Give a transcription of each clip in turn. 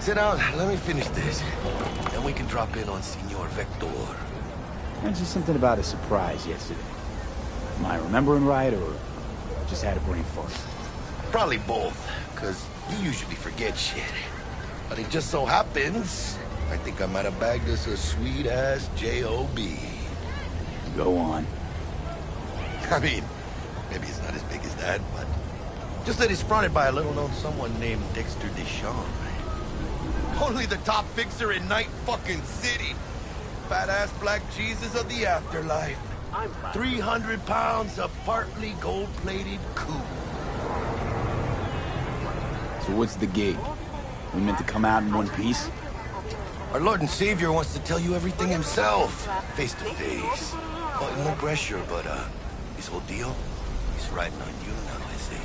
Sit down, let me finish this. Then we can drop in on Senor Vector. Mentioned something about a surprise yesterday. Am I remembering right, or just had a brain fart? Probably both, because you usually forget shit. But it just so happens, I think I might have bagged us a sweet-ass J.O.B. Go on. I mean, maybe it's not as big as that, but just that it's fronted by a little-known someone named Dexter Deshawn. Only the top fixer in Night fucking City. Fat-ass black Jesus of the afterlife. 300 pounds of partly gold-plated coup. So what's the gig? We meant to come out in one piece? Our Lord and Savior wants to tell you everything himself, face to face. Well, no pressure, but his whole deal, he's riding on you now, I see.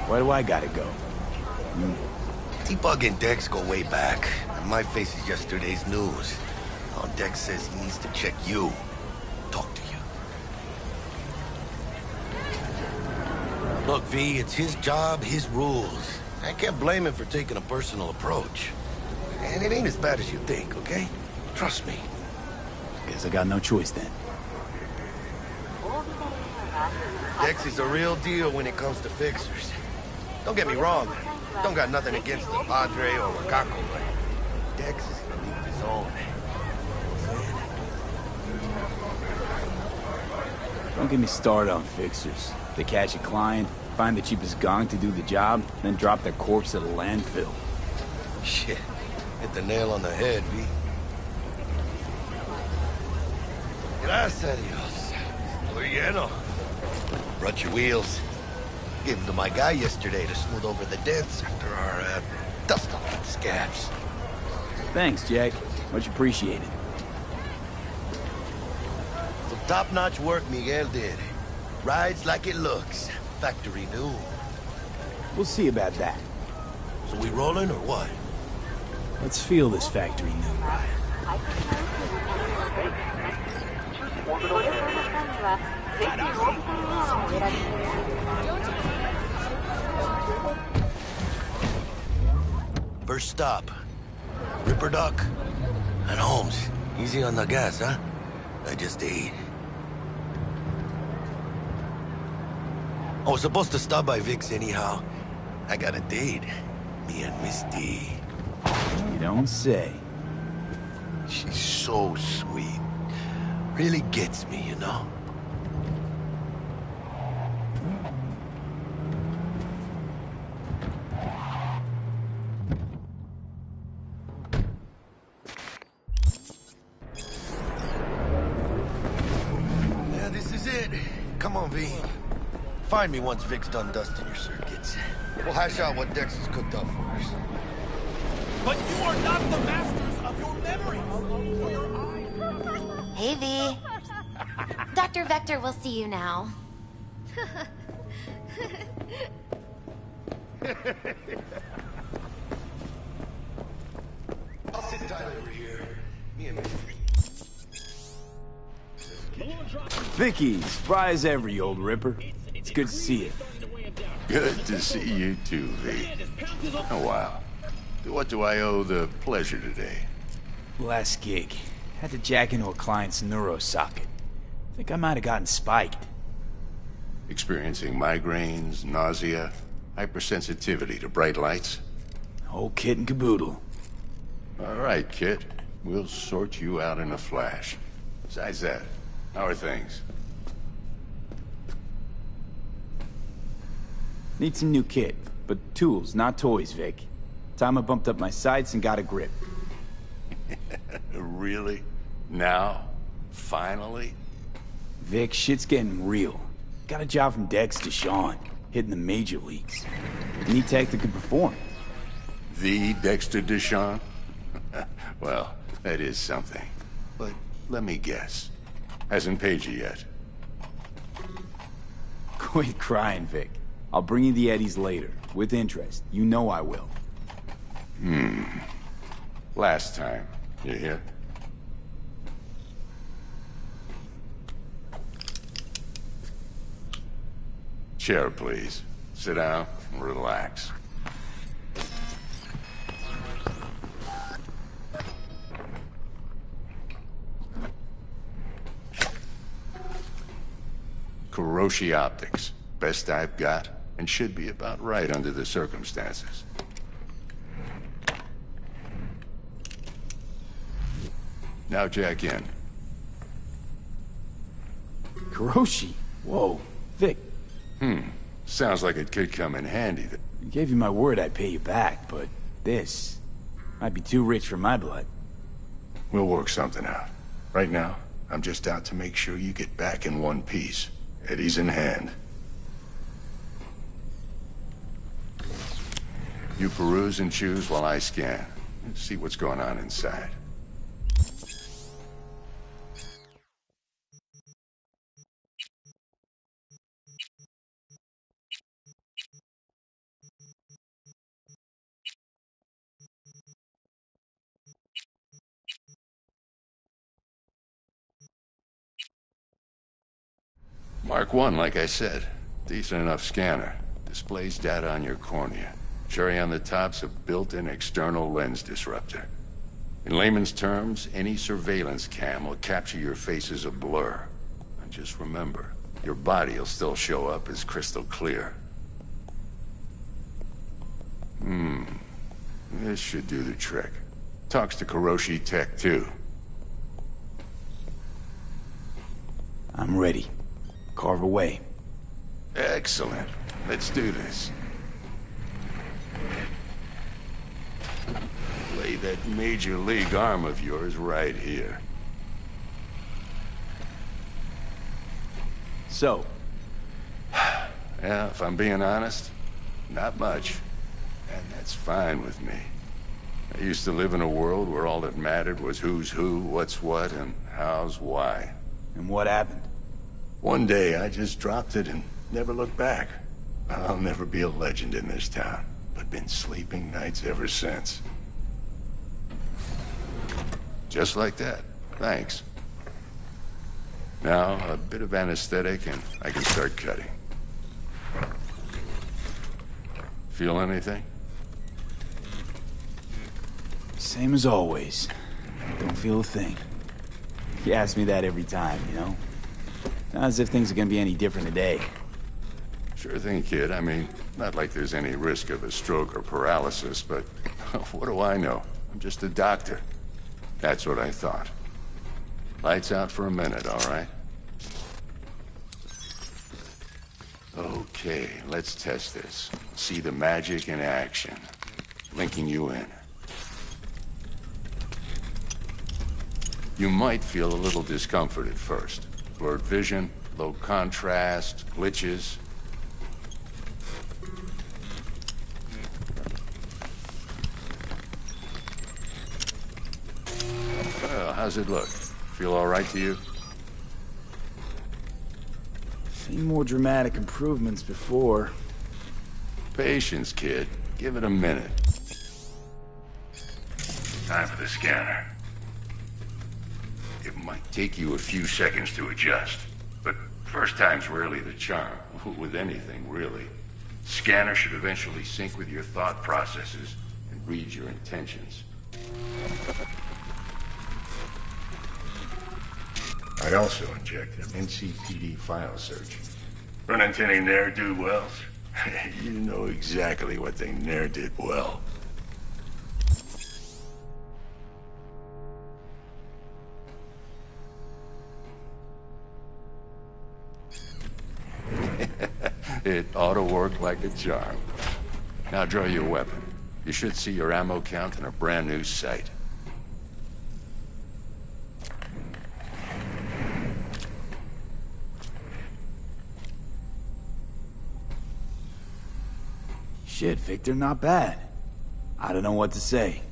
Why do I gotta go? T-Bug and Dex go way back, and my face is yesterday's news. Now Dex says he needs to check you, talk to you. Look, V, it's his job, his rules. I can't blame him for taking a personal approach. And it ain't as bad as you think, okay? Trust me. Guess I got no choice then. Dex is a real deal when it comes to fixers. Don't get me wrong. Don't got nothing against the Padre or Wakako, but Dex is in a league of his own. Don't get me started on fixers. They catch a client, find the cheapest gong to do the job, then drop their corpse at a landfill. Shit. Hit the nail on the head, V. Gracias a Dios. Estoy lleno. Brought your wheels. Gave them to my guy yesterday to smooth over the dents after our, dust off the scabs. Thanks, Jack. Much appreciated. Some top-notch work Miguel did. Rides like it looks. Factory new. We'll see about that. So we rolling or what? Let's feel this factory new ride. First stop. Ripper Duck and Holmes. Easy on the gas, huh? I just ate. I was supposed to stop by Vic's anyhow. I got a date. Me and Misty. You don't say. She's so sweet. Really gets me, you know? Yeah, this is it. Come on, V. Find me once Vic's done dusting your circuits. We'll hash out what Dex has cooked up for us. But you are not the masters of your memory. For your eyes. Hey, V. Dr. Vector will see you now. I'll sit tight over here. Me and Misty. Vicky, surprise every old ripper. It's good to see you. Good to see you too, V. Oh, wow. What do I owe the pleasure today? Last gig. Had to jack into a client's neuro socket. Think I might have gotten spiked. Experiencing migraines, nausea, hypersensitivity to bright lights? Whole kit and caboodle. All right, kid. We'll sort you out in a flash. Besides that, how are things? Need some new kit, but tools, not toys, Vic. Time I bumped up my sights and got a grip. Really? Now? Finally? Vic, shit's getting real. Got a job from Dex to Sean, hitting the major leagues. Need tech that could perform. The Dexter Deshawn? Well, that is something. But let me guess. Hasn't paid you yet. Quit crying, Vic. I'll bring you the eddies later, with interest. You know I will. Last time. You hear? Chair, please. Sit down and relax. Kuroshi Optics. Best I've got, and should be about right under the circumstances. Now jack in. Kuroshi? Whoa. Vic, Sounds like it could come in handy. I gave you my word I'd pay you back, but this might be too rich for my blood. We'll work something out. Right now, I'm just out to make sure you get back in one piece. Eddie's in hand. You peruse and choose while I scan. See what's going on inside. Mark 1, like I said. Decent enough scanner. Displays data on your cornea. Cherry on the top's a built-in external lens disruptor. In layman's terms, any surveillance cam will capture your face as a blur. And just remember, your body will still show up as crystal clear. This should do the trick. Talks to Kuroshi Tech, too. I'm ready. Carve away. Excellent. Let's do this. Lay that major league arm of yours right here. So, Yeah, if I'm being honest, not much. And that's fine with me. I used to live in a world where all that mattered was who's who, what's what, and how's why. and what happened? One day, I just dropped it and never looked back. I'll never be a legend in this town, but been sleeping nights ever since. Just like that. Thanks. Now, a bit of anesthetic and I can start cutting. Feel anything? Same as always. Don't feel a thing. You ask me that every time, you know? Not as if things are gonna be any different today. Sure thing, kid. I mean, not like there's any risk of a stroke or paralysis, but what do I know? I'm just a doctor. That's what I thought. Lights out for a minute, all right? Okay, let's test this. See the magic in action. Linking you in. You might feel a little discomfort at first. Blurred vision, low contrast, glitches. Well, how's it look? Feel all right to you? Seen more dramatic improvements before. Patience, kid. Give it a minute. Time for the scanner. It might take you a few seconds to adjust, but first time's rarely the charm, with anything, really. Scanner should eventually sync with your thought processes and read your intentions. I also injected an NCPD file search. Run into any ne'er-do-wells? You know exactly what they ne'er did well. It ought to work like a charm. Now draw your weapon. You should see your ammo count in a brand new sight. Shit, Victor, not bad. I don't know what to say.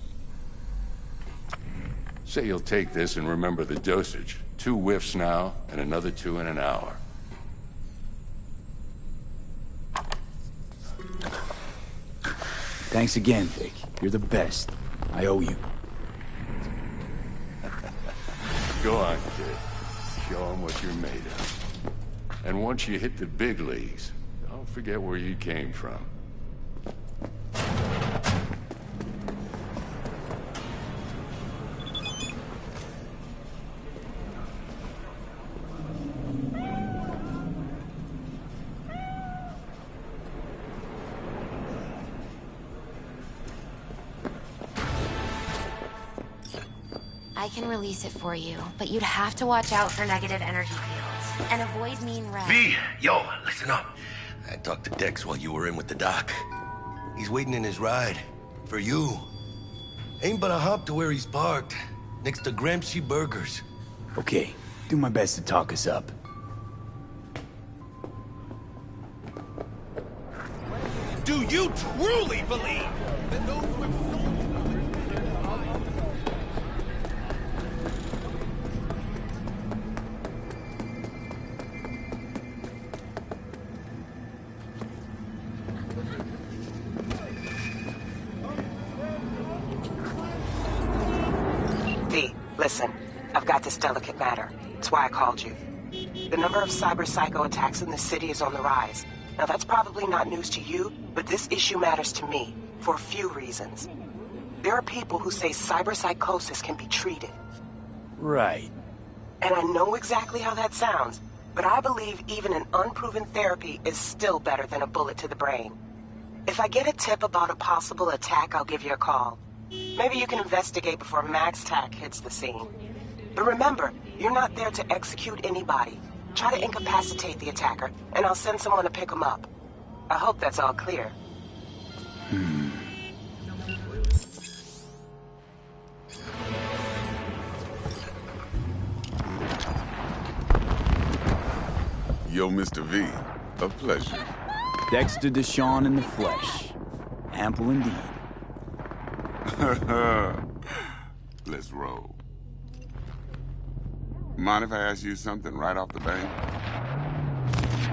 Say you'll take this and remember the dosage. 2 whiffs now, and another 2 in an hour. Thanks again, Vic. You're the best. I owe you. Go on, kid. Show them what you're made of. And once you hit the big leagues, don't forget where you came from. I can release it for you, but you'd have to watch out for negative energy fields and avoid mean red. V, yo, listen up. I talked to Dex while you were in with the doc. He's waiting in his ride. For you. Ain't but a hop to where he's parked. Next to Gramsci Burgers. Okay, do my best to talk us up. Do you truly believe that those who have V, listen, I've got this delicate matter. It's why I called you. The number of cyber-psycho attacks in the city is on the rise. Now that's probably not news to you, but this issue matters to me, for a few reasons. There are people who say cyberpsychosis can be treated. Right. And I know exactly how that sounds, but I believe even an unproven therapy is still better than a bullet to the brain. If I get a tip about a possible attack, I'll give you a call. Maybe you can investigate before Max Tack hits the scene. But remember, you're not there to execute anybody. Try to incapacitate the attacker, and I'll send someone to pick him up. I hope that's all clear. Yo, Mr. V, a pleasure. Dexter Deshawn in the flesh. Ample indeed. Let's roll. Mind if I ask you something right off the bat?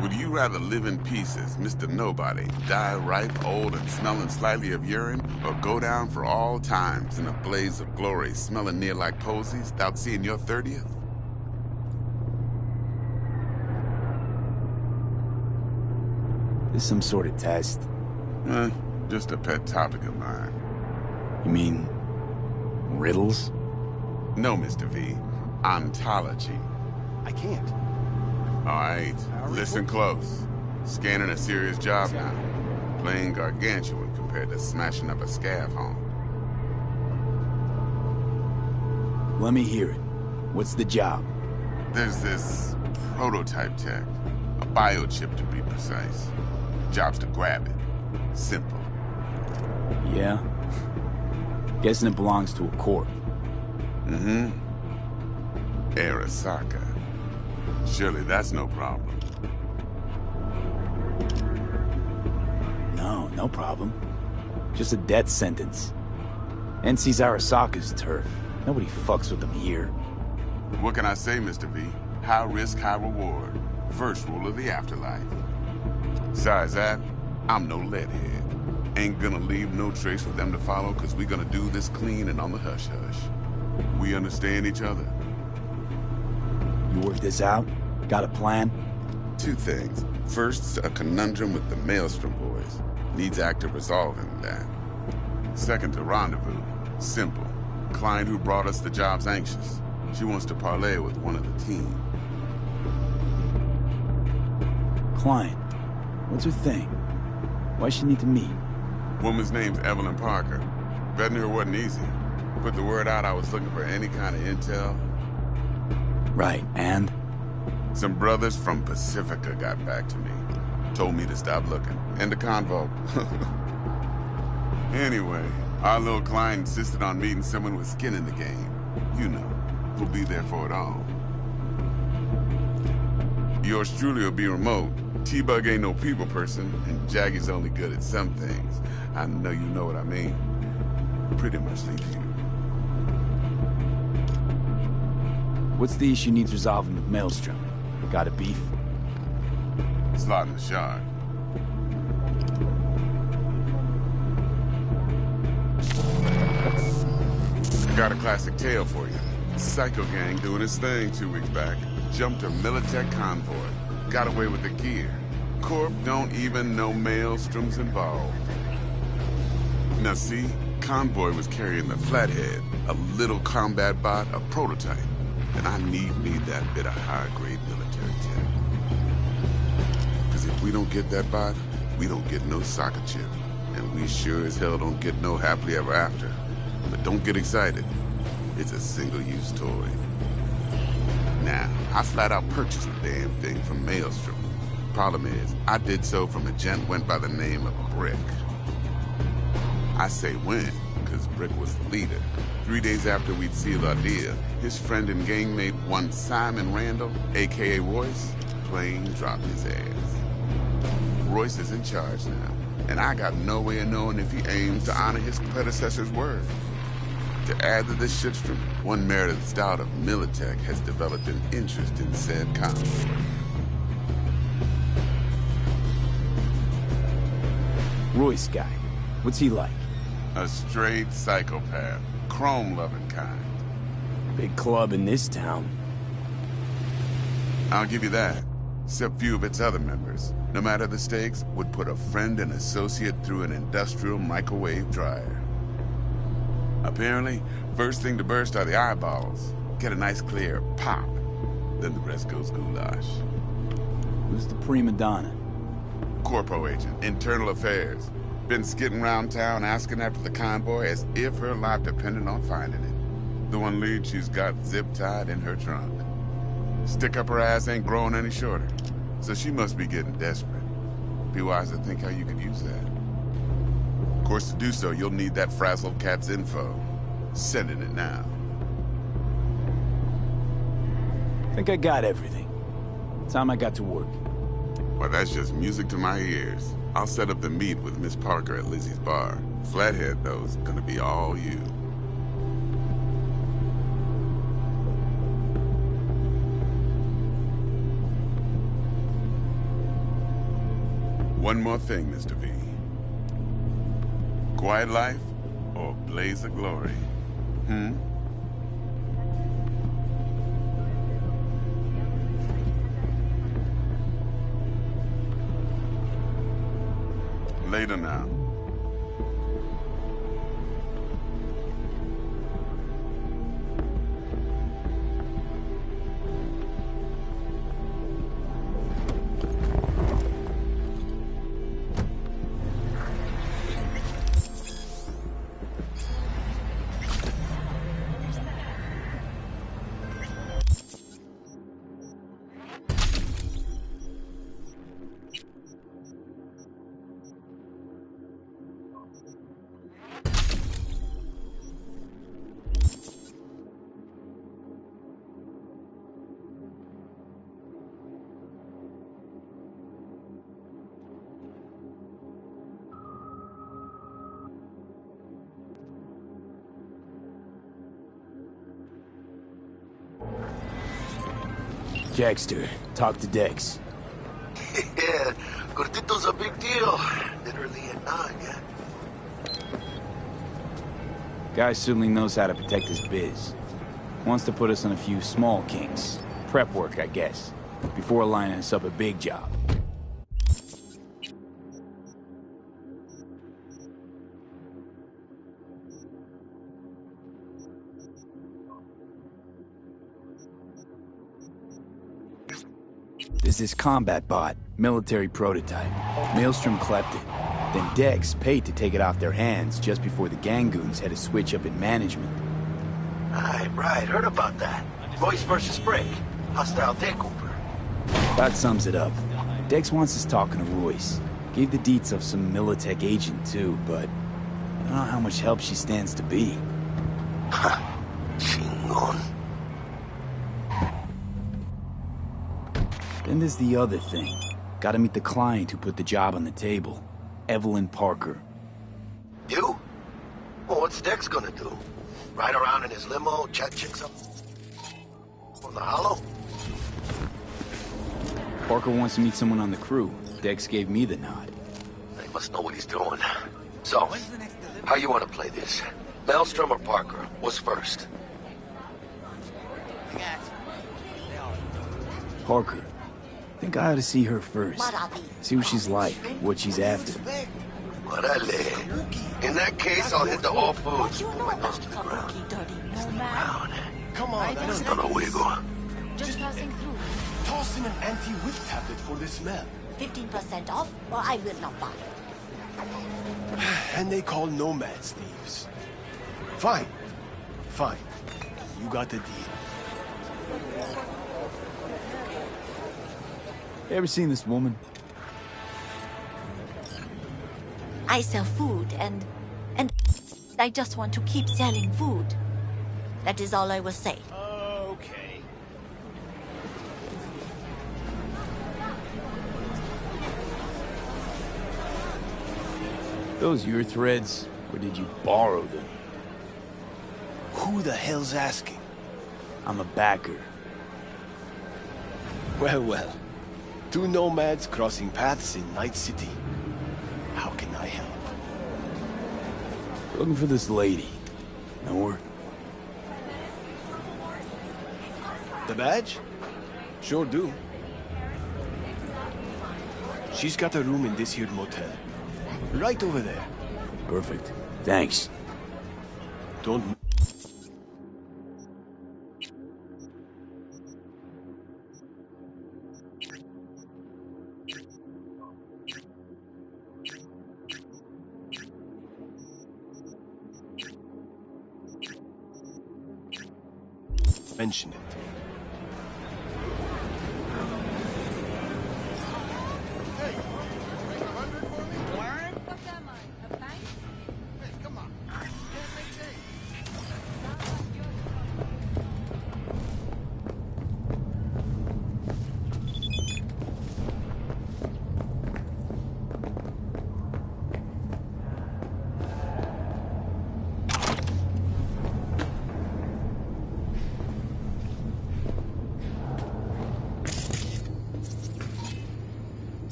Would you rather live in pieces, Mr. Nobody, die ripe, old, and smelling slightly of urine, or go down for all times in a blaze of glory, smelling near like posies, without seeing your 30th? This some sort of test? Just a pet topic of mine. You mean... riddles? No, Mr. V. Ontology. I can't. All right, listen close. Scanning a serious job now. Playing gargantuan compared to smashing up a scav home. Let me hear it. What's the job? There's this prototype tech. A biochip, to be precise. Job's to grab it. Simple. Yeah? Guessing it belongs to a corp. Mm-hmm. Arasaka. Surely that's no problem. No problem. Just a death sentence. NC's Arasaka's turf. Nobody fucks with them here. What can I say, Mr. V? High risk, high reward. First rule of the afterlife. Besides that, I'm no leadhead. Ain't gonna leave no trace for them to follow, cause we gonna do this clean and on the hush-hush. We understand each other? You work this out? Got a plan? Two things. First, a conundrum with the Maelstrom boys. Needs active resolving that. Second, a rendezvous. Simple. Client who brought us the job's anxious. She wants to parlay with one of the team. Client. What's her thing? Why she need to meet? Woman's name's Evelyn Parker. Vetting her wasn't easy. Put the word out I was looking for any kind of intel. Right, and? Some brothers from Pacifica got back to me. Told me to stop looking. And the convo. Anyway, our little client insisted on meeting someone with skin in the game. You know, who'll be there for it all. Yours truly will be remote. T-Bug ain't no people person, and Jaggy's only good at some things. I know you know what I mean. Pretty much leave you. What's the issue needs resolving with Maelstrom? Got a beef? Slot in the shard. Got a classic tale for you. Psycho gang doing his thing 2 weeks back. Jumped a Militech convoy. Got away with the gear. Corp don't even know Maelstrom's involved. Now see, Convoy was carrying the Flathead, a little combat bot, a prototype. And I need that bit of high-grade military tech. Because if we don't get that bot, we don't get no soccer chip. And we sure as hell don't get no happily ever after. But don't get excited. It's a single-use toy. Now, I flat out purchased the damn thing from Maelstrom. Problem is, I did so from a gent went by the name of Brick. I say when, because Brick was the leader. 3 days after we'd sealed our deal, his friend and gangmate, one Simon Randall, a.k.a. Royce, plain dropped his ass. Royce is in charge now, and I got no way of knowing if he aims to honor his predecessor's word. To add to this shitstorm, one Meredith Stout of Militech has developed an interest in said conflict. Royce guy. What's he like? A straight psychopath. Chrome-loving kind. Big club in this town. I'll give you that. Except few of its other members, no matter the stakes, would put a friend and associate through an industrial microwave dryer. Apparently, first thing to burst are the eyeballs. Get a nice clear pop. Then the rest goes goulash. Who's the prima donna? Corpo agent, internal affairs. Been skidding around town asking after the convoy as if her life depended on finding it. The one lead she's got zip-tied in her trunk. Stick up her ass ain't growing any shorter, so she must be getting desperate. Be wise to think how you could use that. Of course, to do so, you'll need that frazzled cat's info. Sending it now. Think I got everything. Time I got to work. Well, that's just music to my ears. I'll set up the meet with Miss Parker at Lizzie's bar. Flathead, though, is gonna be all you. One more thing, Mr. V. Quiet life or blaze of glory? Later now. Dexter, talk to Dex. Yeah, Cortito's a big deal. Literally a nod, yeah. Guy certainly knows how to protect his biz. Wants to put us on a few small kinks. Prep work, I guess. Before lining us up a big job. There's this combat bot, military prototype. Maelstrom clept it. Then Dex paid to take it off their hands just before the Gangoons had a switch up in management. Right. Heard about that. Royce versus Brick. Hostile takeover. That sums it up. Dex wants us talking to Royce. Gave the deets of some Militech agent too, but I don't know how much help she stands to be. Chingon. Then there's the other thing. Gotta meet the client who put the job on the table. Evelyn Parker. You? Well, what's Dex gonna do? Ride around in his limo, chat chicks up on the hollow? Parker wants to meet someone on the crew. Dex gave me the nod. He must know what he's doing. So, how you want to play this? Maelstrom or Parker? What's first? Parker. Think I ought to see her first. See what she's like, what she's after. Orale. In that case, I'll hit the all foods. Put my nose to the ground. Come on, Hasta luego. Just passing through. toss in an anti-whiff tablet for the smell. 15% off, or I will not buy. And they call nomads thieves. Fine. Fine. You got the deal. You ever seen this woman? I sell food, and I just want to keep selling food. That is all I will say. Okay. Those your threads, or did you borrow them? Who the hell's asking? I'm a backer. Well, well. Two nomads crossing paths in Night City. How can I help? Looking for this lady. Know her? The badge? Sure do. She's got a room in this here motel. Right over there. Perfect. Thanks. Don't... mention it.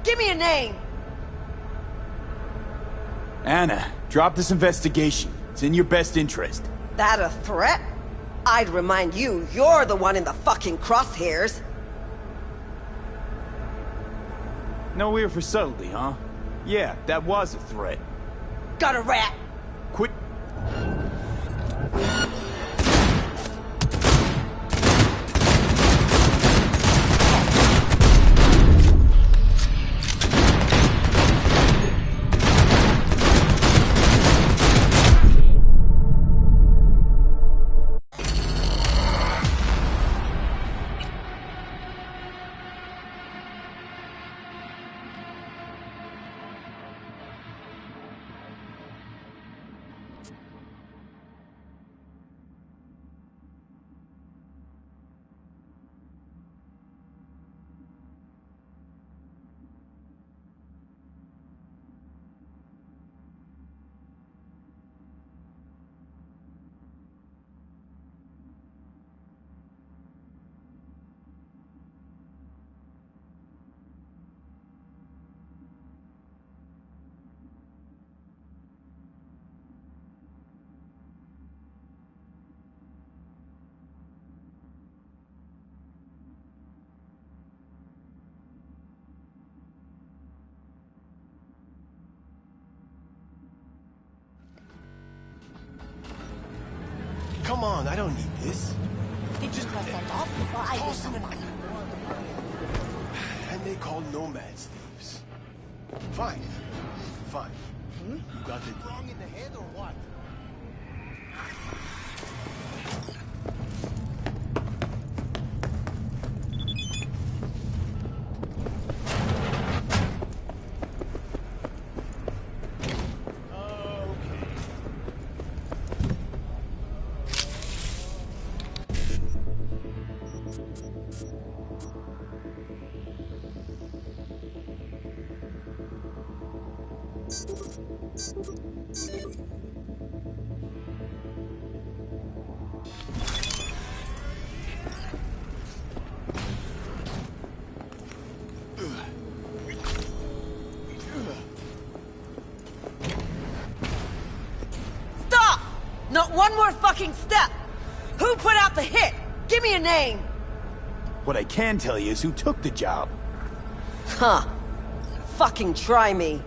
Give me a name. Anna, drop this investigation. It's in your best interest. That a threat? I'd remind you, you're the one in the fucking crosshairs. No ear for subtlety, huh? Yeah, that was a threat. Got a rat. Quit. Come on, I don't need this. 50% off before I do Toss in an something. And they call nomads thieves. Fine. Fine. You got it wrong in the head or what? Stop! Not one more fucking step! Who put out the hit? Give me a name! What I can tell you is who took the job. Huh. Fucking try me.